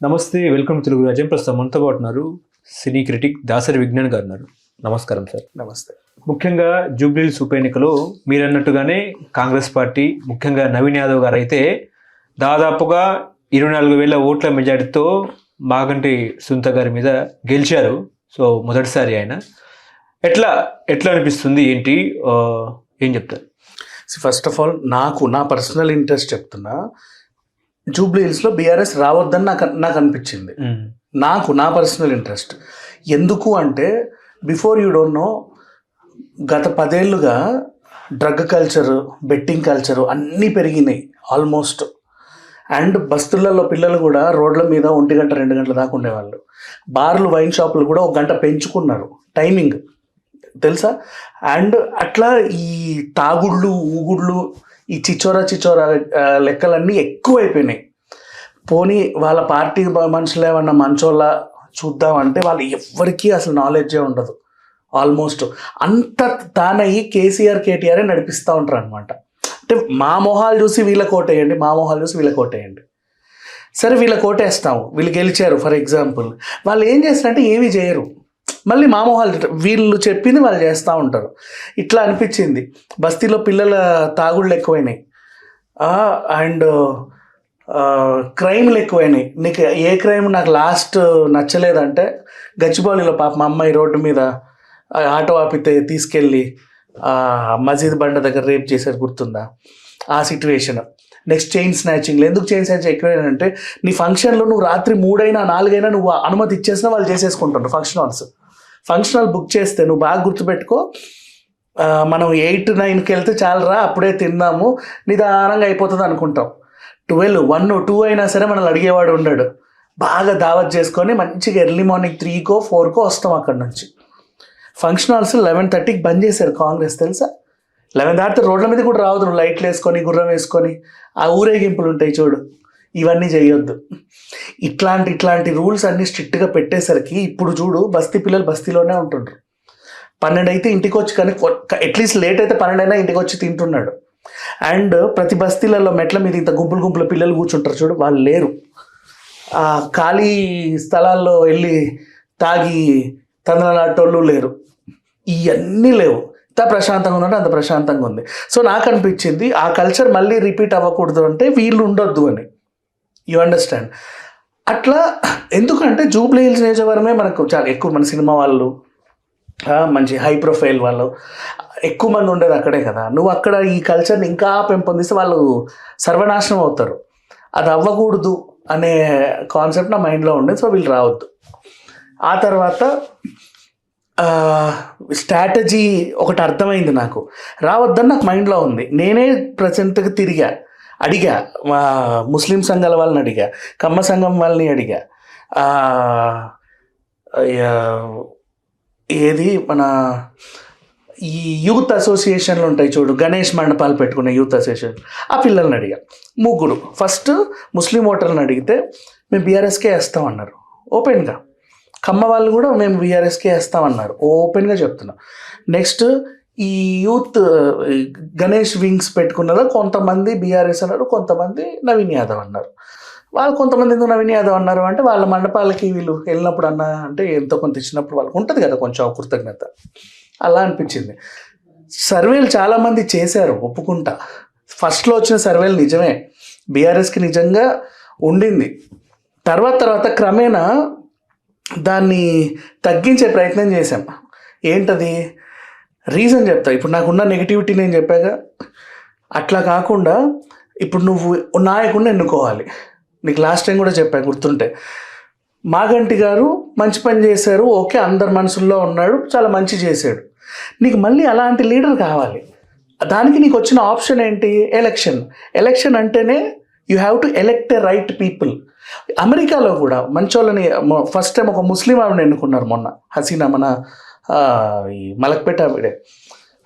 నమస్తే, వెల్కమ్ తెలుగు రాజ్యం. ప్రస్తుతం మనతో పాటు ఉన్నారు సినీ క్రిటిక్ దాసరి విజ్ఞాన్ గారు ఉన్నారు. నమస్కారం సార్. నమస్తే. ముఖ్యంగా జూబ్లీహిల్స్ ఉప ఎన్నికలో మీరు అన్నట్టుగానే కాంగ్రెస్ పార్టీ, ముఖ్యంగా నవీన్ యాదవ్ గారు అయితే దాదాపుగా 24,000 ఓట్ల మెజారిటీతో మాగంటి సునీత గారి మీద గెలిచారు. సో మొదటిసారి ఆయన ఎట్లా అనిపిస్తుంది, ఏంటి, ఏం చెప్తారు? ఫస్ట్ ఆఫ్ ఆల్ నా పర్సనల్ ఇంట్రెస్ట్ చెప్తున్నా. జూబ్లీహిల్స్లో బీఆర్ఎస్ రావద్దని నాకు అనిపించింది. నా పర్సనల్ ఇంట్రెస్ట్ ఎందుకు అంటే, బిఫోర్ యూ డోంట్ నో, గత 10 ఏళ్ళుగా డ్రగ్ కల్చరు, బెట్టింగ్ కల్చరు అన్నీ పెరిగినాయి ఆల్మోస్ట్. అండ్ బస్తులలో పిల్లలు కూడా రోడ్ల మీద 1 గంట 2 గంటల దాకా ఉండేవాళ్ళు. బార్లు, వైన్ షాపులు కూడా 1 గంట పెంచుకున్నారు టైమింగ్, తెలుసా? అండ్ అట్లా ఈ తాగుళ్ళు, ఊగుళ్ళు, ఈ చిచోరా లెక్కలన్నీ ఎక్కువైపోయినాయి. పోనీ వాళ్ళ పార్టీ మనుషులు ఏమన్నా మంచోళ్ళ చూద్దామంటే వాళ్ళు ఎవ్వరికీ అసలు నాలెడ్జే ఉండదు. ఆల్మోస్ట్ అంత తానయ్యి కేసీఆర్, కేటీఆరే నడిపిస్తూ ఉంటారు అనమాట. అంటే మా మొహాలు చూసి వీళ్ళ కోటేయండి, మా మొహాలు చూసి వీళ్ళ కోటేయండి. సరే, వీళ్ళ కోటేస్తాము, వీళ్ళు గెలిచారు ఫర్ ఎగ్జాంపుల్. వాళ్ళు ఏం చేస్తారంటే ఏమీ చేయరు, మళ్ళీ మా మొహాలు వీళ్ళు చెప్పింది వాళ్ళు చేస్తూ ఉంటారు. ఇట్లా అనిపించింది. బస్తీలో పిల్లల తాగుళ్ళు ఎక్కువైనాయి అండ్ క్రైమ్లు ఎక్కువైనాయి. నీకు ఏ క్రైమ్ నాకు లాస్ట్ నచ్చలేదంటే, గచ్చిబౌలిలో పాప మా అమ్మాయి రోడ్డు మీద ఆటో ఆపితే తీసుకెళ్ళి మసీద్ బండ దగ్గర రేప్ చేశారు, గుర్తుందా ఆ సిచ్యువేషన్? Next chain స్నాచింగ్లు. ఎందుకు చైన్ స్నాచింగ్ ఎక్కువైనా, నీ ఫంక్షన్లో నువ్వు రాత్రి 3 అయినా 4 అయినా నువ్వు అనుమతి ఇచ్చేసినా వాళ్ళు చేసేసుకుంటారు. ఫంక్షన్ హాల్ బుక్ చేస్తే నువ్వు బాగా గుర్తుపెట్టుకో, మనం 8, 9కి వెళ్తే చాలరా, అప్పుడే తిందాము, నిదానంగా అయిపోతుంది అనుకుంటాం. 12, 1, 2 అయినా సరే మనల్ని అడిగేవాడు ఉండడు. బాగా దావత్ చేసుకొని మంచిగా ఎర్లీ మార్నింగ్ 3కో 4కో వస్తాం అక్కడ నుంచి. ఫంక్షన్ హాల్స్ 11:30కి బంద్ చేశారు కాంగ్రెస్, తెలుసా? 11 దాటితే రోడ్ల మీద కూడా రావద్దు. నువ్వు లైట్లు వేసుకొని, గుర్రం వేసుకొని, ఆ ఊరేగింపులు ఉంటాయి చూడు, ఇవన్నీ చేయొద్దు. ఇట్లాంటి రూల్స్ అన్నీ స్ట్రిక్ట్గా పెట్టేసరికి ఇప్పుడు చూడు, బస్తీ పిల్లలు బస్తీలోనే ఉంటుండ్రు. 12 అయితే ఇంటికి వచ్చి, కానీ అట్లీస్ట్ లేట్ అయితే 12 అయినా ఇంటికి వచ్చి తింటున్నాడు. అండ్ ప్రతి బస్తీలలో మెట్ల మీద ఇంత గుంపులు పిల్లలు కూర్చుంటారు చూడు, వాళ్ళు లేరు. ఆ ఖాళీ స్థలాల్లో వెళ్ళి తాగి తందనాటోళ్ళు లేరు. ఇవన్నీ లేవు. ఎంత ప్రశాంతంగా ఉందంటే అంత ప్రశాంతంగా ఉంది. సో నాకు అనిపించింది ఆ కల్చర్ మళ్ళీ రిపీట్ అవ్వకూడదు అంటే వీళ్ళు ఉండొద్దు అని. You understand? అట్లా ఎందుకంటే జూబ్లీహిల్స్ నియోజకవర్గమే మనకు చాలా ఎక్కువ, మన సినిమా వాళ్ళు, మంచి హై ప్రొఫైల్ వాళ్ళు ఎక్కువ మంది ఉండేది అక్కడే కదా. నువ్వు అక్కడ ఈ కల్చర్ని ఇంకా పెంపొందిస్తే వాళ్ళు సర్వనాశనం అవుతారు. అది అవ్వకూడదు అనే కాన్సెప్ట్ నా మైండ్లో ఉండేది. సో వీళ్ళు రావద్దు. ఆ తర్వాత స్ట్రాటజీ ఒకటి అర్థమైంది నాకు, రావద్దని నాకు మైండ్లో ఉంది. నేనే ప్రజెంట్గా అడిగా మా ముస్లిం సంఘాల వాళ్ళని అడిగా, కమ్మ సంఘం వాళ్ళని అడిగా, ఏది మన ఈ యూత్ అసోసియేషన్లు ఉంటాయి చూడు, గణేష్ మండపాలు పెట్టుకునే యూత్ అసోసియేషన్, ఆ పిల్లల్ని అడిగా. 3 ఫస్ట్ ముస్లిం ఓటర్లను అడిగితే మేము బీఆర్ఎస్కే వేస్తామన్నారు ఓపెన్గా. కమ్మ వాళ్ళు కూడా మేము బీఆర్ఎస్కే వేస్తామన్నారు ఓపెన్గా చెప్తున్నా. నెక్స్ట్ ఈ యూత్ గణేష్ వింగ్స్ పెట్టుకున్నారు, కొంతమంది బీఆర్ఎస్ అన్నారు, కొంతమంది నవీన్ యాదవ్ అన్నారు. వాళ్ళు కొంతమంది ఎందుకు నవీన్ యాదవ్ అన్నారు అంటే, వాళ్ళ మండపాలకి వీళ్ళు వెళ్ళినప్పుడు అంటే ఎంతో కొంత ఇచ్చినప్పుడు వాళ్ళకి ఉంటుంది కదా కొంచెం కృతజ్ఞత, అలా అనిపించింది. సర్వేలు చాలామంది చేశారు, ఒప్పుకుంటా. ఫస్ట్లో వచ్చిన సర్వేలు నిజమే, బీఆర్ఎస్కి నిజంగా ఉండింది. తర్వాత క్రమేణా దాన్ని తగ్గించే ప్రయత్నం చేశాం. ఏంటది రీజన్ చెప్తా. ఇప్పుడు నాకున్న నెగిటివిటీ నేను చెప్పాగా, అట్లా కాకుండా ఇప్పుడు నువ్వు నాయకుడిని ఎన్నుకోవాలి. నీకు లాస్ట్ టైం కూడా చెప్పా, గుర్తుంటే. మాగంటి గారు మంచి పని చేశారు, ఓకే, అందరి మనసుల్లో ఉన్నాడు, చాలా మంచి చేశాడు. నీకు మళ్ళీ అలాంటి లీడర్ కావాలి. దానికి నీకు వచ్చిన ఆప్షన్ ఏంటి? ఎలక్షన్ అంటేనే you have to elect a right people. అమెరికాలో కూడా మంచోళ్ళని ఫస్ట్ టైం ఒక ముస్లిం ఆవిడని ఎన్నుకున్నారు మొన్న, హసీనా, మన ఈ మలక్పేట ఆవిడే,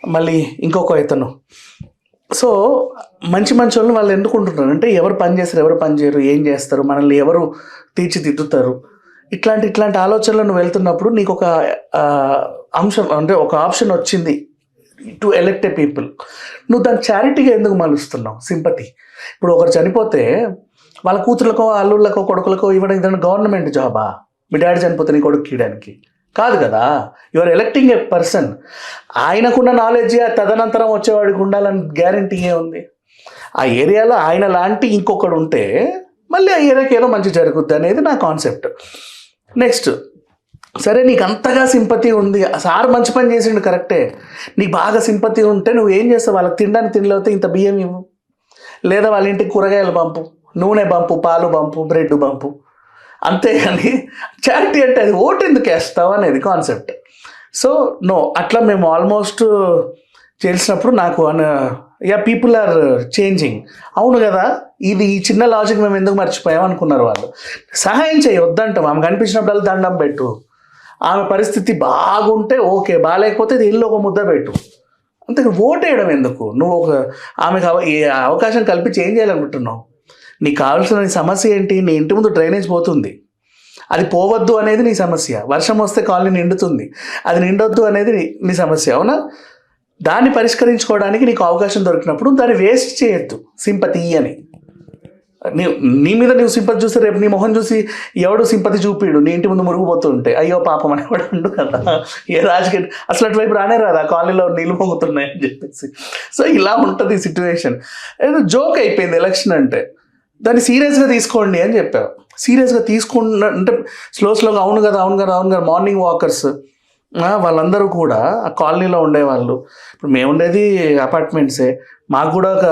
మళ్ళీ ఇంకొక ఇతను. సో మంచి వాళ్ళని వాళ్ళు ఎన్నుకుంటున్నారు. అంటే ఎవరు పని చేస్తారు, ఎవరు పని చేయరు, ఏం చేస్తారు, మనల్ని ఎవరు తీర్చిదిద్దుతారు, ఇట్లాంటి ఆలోచనలను వెళ్తున్నప్పుడు నీకు ఒక అంశం అంటే ఒక ఆప్షన్ వచ్చింది, టు ఎలెక్ట్ ఏ పీపుల్. నువ్వు దాన్ని చారిటీగా ఎందుకు మలుస్తున్నావు? సింపతి. ఇప్పుడు ఒకరు చనిపోతే వాళ్ళ కూతుర్లకో అల్లుళ్ళకో కొడుకులకో ఇవ్వడం ఇదన్నా గవర్నమెంట్ జాబా? మీ డాడీ చనిపోతే నీ కొడుకు ఇవ్వడానికి కాదు కదా. You are electing a person. ఆయనకున్న నాలెడ్జ్ తదనంతరం వచ్చేవాడికి ఉండాలని గ్యారంటీ ఏముంది? ఆ ఏరియాలో ఆయన లాంటి ఇంకొకడు ఉంటే మళ్ళీ ఆ ఏరియాకి ఏదో మంచి జరుగుద్ది అనేది నా కాన్సెప్ట్. నెక్స్ట్, సరే నీకు అంతగా సింపతి ఉంది, సార్ మంచి పని చేసిండు కరెక్టే, నీకు బాగా సింపతి ఉంటే నువ్వు ఏం చేస్తావు? వాళ్ళకి తినడానికి తినలేకపోతే ఇంత బియ్యం ఇవ్వు, లేదా వాళ్ళ ఇంటికి కూరగాయలు పంపు, నూనె పంపు, పాలు పంపు, బ్రెడ్ పంపు, అంతేగాని చారిటీ అంటే అది ఓటు ఎందుకు వేస్తావు అనేది కాన్సెప్ట్. సో నో, అట్లా మేము ఆల్మోస్ట్ చేసినప్పుడు నాకు పీపుల్ ఆర్ చేంజింగ్. అవును కదా, ఇది ఈ చిన్న లాజిక్ మేము ఎందుకు మర్చిపోయాం అనుకున్నారు వాళ్ళు. సహాయం చేయి, వద్దంటాం. ఆమె కనిపించినప్పుడు దండం పెట్టు, ఆమె పరిస్థితి బాగుంటే ఓకే, బాగాలేకపోతే ఇల్లు ఒక ముద్ద పెట్టు, అంతే. ఓటు వేయడం ఎందుకు? నువ్వు ఆమెకు అవకాశం కల్పించి ఏం చేయాలనుకుంటున్నావు? నీకు కావాల్సిన నీ సమస్య ఏంటి? నీ ఇంటి ముందు డ్రైనేజ్ పోతుంది, అది పోవద్దు అనేది నీ సమస్య. వర్షం వస్తే కాలనీ నిండుతుంది, అది నిండొద్దు అనేది నీ సమస్య, అవునా? దాన్ని పరిష్కరించుకోవడానికి నీకు అవకాశం దొరికినప్పుడు దాన్ని వేస్ట్ చేయొద్దు సింపతి అని. నీ మీద నువ్వు సింపతి చూస్తే రేపు నీ మొహం చూసి ఎవడు సింపతి చూపిడు, నీ ఇంటి ముందు మురుగుపోతుంటే అయ్యో పాపం అనేవాడు ఉండు కదా. ఏ రాజకీయ అసలు అటువైపు రానే రాదు, ఆ కాలనీలో నీళ్ళు పొంగుతున్నాయని చెప్పేసి. సో ఇలా ఉంటుంది ఈ సిచ్యువేషన్. ఏదో జోక్ అయిపోయింది ఎలక్షన్ అంటే. దాన్ని సీరియస్గా తీసుకోండి అని చెప్పారు. సీరియస్గా అంటే స్లోగా అవును కదా అవును కదా అవును కదా. మార్నింగ్ వాకర్స్ వాళ్ళందరూ కూడా ఆ కాలనీలో ఉండేవాళ్ళు. ఇప్పుడు మేము ఉండేది అపార్ట్మెంట్సే, మాకు కూడా ఒక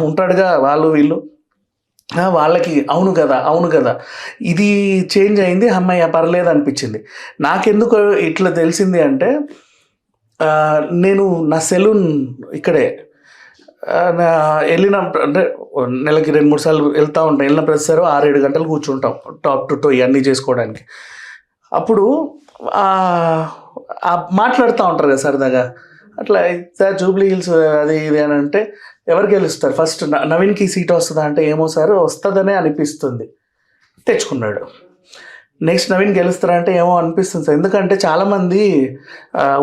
ఉంటాడుగా వాళ్ళు వీళ్ళు, వాళ్ళకి అవును కదా అవును కదా ఇది చేంజ్ అయింది, అమ్మాయి పర్లేదు అనిపించింది. నాకెందుకు ఇట్లా తెలిసింది అంటే, నేను నా సెలూన్ ఇక్కడే వెళ్ళిన అంటే నెలకి 2-3 సార్లు వెళ్తూ ఉంటాం. వెళ్ళిన ప్రతిసారి 6-7 గంటలు కూర్చుంటాం టాప్ టు టో ఇవన్నీ చేసుకోవడానికి. అప్పుడు మాట్లాడుతూ ఉంటారు కదా సరదాగా, అట్లా సార్ జూబ్లీ హిల్స్ అది ఇది అని అంటే ఎవరు గెలుస్తారు ఫస్ట్? నవీన్కి సీట్ వస్తుందా అంటే ఏమో సార్ వస్తుందనే అనిపిస్తుంది, తెచ్చుకున్నాడు. నెక్స్ట్ నవీన్ గెలుస్తారా అంటే ఏమో అనిపిస్తుంది సార్, ఎందుకంటే చాలామంది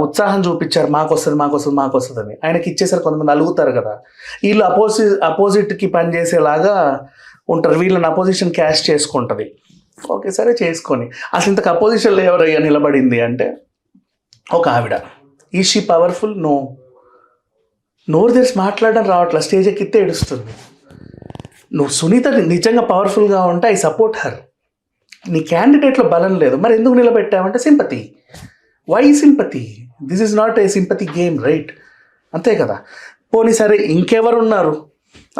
ఉత్సాహం చూపించారు మాకు వస్తుంది మాకు వస్తుంది మాకు వస్తుందని. ఆయనకి ఇచ్చేసారు, కొంతమంది అలుగుతారు కదా, వీళ్ళు అపోజిట్కి పనిచేసేలాగా ఉంటారు, వీళ్ళని అపోజిషన్ క్యాష్ చేసుకుంటుంది. ఓకే సరే చేసుకొని, అసలు ఇంతకు అపోజిషన్లో ఎవరయ్యా నిలబడింది అంటే ఒక ఆవిడ. ఈ షీ పవర్ఫుల్? నో. నోరు తెరిచి మాట్లాడడం రావట్లా, స్టేజ్ ఎక్కితే ఏడుస్తుంది. నువ్వు సునీత నిజంగా పవర్ఫుల్గా ఉంటే ఐ సపోర్ట్ హర్. నీ క్యాండిడేట్లో బలం లేదు, మరి ఎందుకు నిలబెట్టావంటే sympathy. Why sympathy? This is not a sympathy game, right? అంతే కదా. పోనీ సరే ఇంకెవరున్నారు?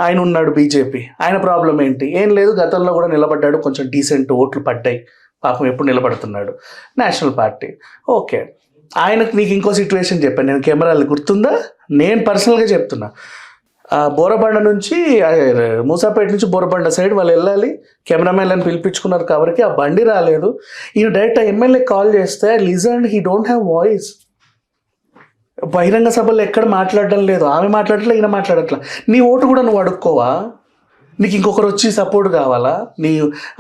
ఆయన ఉన్నాడు బీజేపీ, ఆయన ప్రాబ్లం ఏంటి? ఏం లేదు, గతంలో కూడా నిలబడ్డాడు, కొంచెం డీసెంట్ ఓట్లు పడ్డాయి, పాపం ఎప్పుడు నిలబడుతున్నాడు. National party okay. ఆయనకు నీకు ఇంకో సిచ్యువేషన్ చెప్పాను నేను, కెమెరాలు గుర్తుందా? నేను పర్సనల్గా చెప్తున్నా, బోరబండ నుంచి మూసాపేట నుంచి బోరబండ సైడ్ వాళ్ళు వెళ్ళాలి, కెమెరామెన్లను పిలిపించుకున్నారు కాబట్టి ఆ బండి రాలేదు. ఈయన డైరెక్ట్ ఎమ్మెల్యే కాల్ చేస్తే listen, he don't have voice. బహిరంగ సభల్లో ఎక్కడ మాట్లాడడం లేదు, ఆమె మాట్లాడట్లా ఈయన మాట్లాడట్లా. నీ ఓటు కూడా నువ్వు అడుక్కోవా? నీకు ఇంకొకరు వచ్చి సపోర్ట్ కావాలా?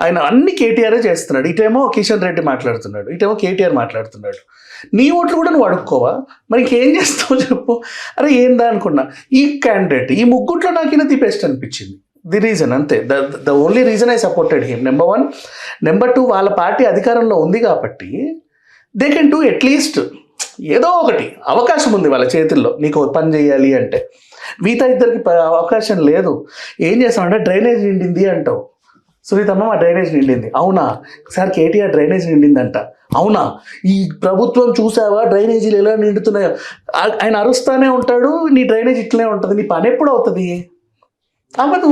ఆయన అన్ని కేటీఆరే చేస్తున్నాడు, ఇటేమో కిషన్ రెడ్డి మాట్లాడుతున్నాడు, ఇటేమో కేటీఆర్ మాట్లాడుతున్నాడు. నీ ఓట్లు కూడా నువ్వు అడుక్కోవా? మరి ఇంకేం చేస్తావు చెప్పు? అరే ఏందా అనుకున్నా, ఈ క్యాండిడేట్ ఈ ముగ్గుట్లో నాకు ఈయన ది బెస్ట్ అనిపించింది. ది రీజన్ అంతే, the only reason I supported him. Number 1. Number 2, వాళ్ళ పార్టీ అధికారంలో ఉంది కాబట్టి దే కెన్ డూ అట్లీస్ట్ ఏదో ఒకటి. అవకాశం ఉంది వాళ్ళ చేతుల్లో, నీకు పని చేయాలి అంటే. మిగతా ఇద్దరికి అవకాశం లేదు. ఏం చేస్తామంటే డ్రైనేజ్ నిండింది అంటావు, సునీతమ్మ మా డ్రైనేజ్ నిండింది, అవునా సార్? కేటీఆర్ డ్రైనేజ్ నిండిందంట, అవునా? ఈ ప్రభుత్వం చూసావా డ్రైనేజీలు ఎలా నిండుతున్నాయో? ఆయన అరుస్తానే ఉంటాడు, నీ డ్రైనేజ్ ఇట్లనే ఉంటుంది, నీ పని ఎప్పుడు అవుతుంది? అవ్వదు.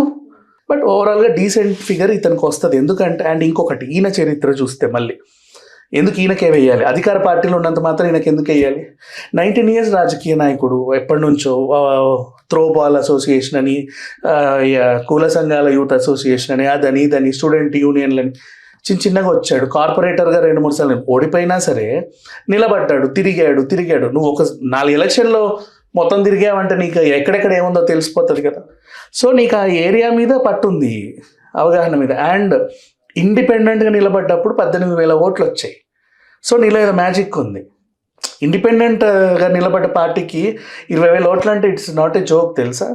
బట్ ఓవరాల్గా డీసెంట్ ఫిగర్ ఇతనికి వస్తుంది. ఎందుకంటే అండ్ ఇంకొకటి, ఈయన చరిత్ర చూస్తే మళ్ళీ ఎందుకు ఈయనకే వేయాలి? అధికార పార్టీలో ఉన్నంత మాత్రం ఈయనకి ఎందుకు వేయాలి? 19 years రాజకీయ నాయకుడు, ఎప్పటి నుంచో త్రోబాల్ అసోసియేషన్ అని, కుల సంఘాల యూత్ అసోసియేషన్ అని, అదని ఇదని, స్టూడెంట్ యూనియన్లని చిన్నగా వచ్చాడు. కార్పొరేటర్గా 2-3 సార్లు ఓడిపోయినా సరే నిలబడ్డాడు, తిరిగాడు. నువ్వు ఒక 4 ఎలక్షన్లో మొత్తం తిరిగావంటే నీకు ఎక్కడెక్కడ ఏముందో తెలిసిపోతుంది కదా. సో నీకు ఆ ఏరియా మీద పట్టుంది, అవగాహన మీద. అండ్ ఇండిపెండెంట్గా నిలబడ్డప్పుడు 18,000 ఓట్లు వచ్చాయి. సో నీలో ఏదో మ్యాజిక్ ఉంది. ఇండిపెండెంట్గా నిలబడ్డ పార్టీకి 20,000 ఓట్లు అంటే ఇట్స్ నాట్ ఏ జోక్, తెలుసా?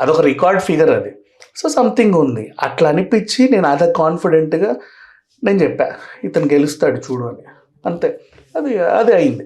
అదొక రికార్డ్ ఫిగర్ అది. సో సంథింగ్ ఉంది అట్లా అనిపించి నేను అదే కాన్ఫిడెంట్గా నేను చెప్పా ఇతను గెలుస్తాడు చూడు అని, అంతే. అది అదే అయింది.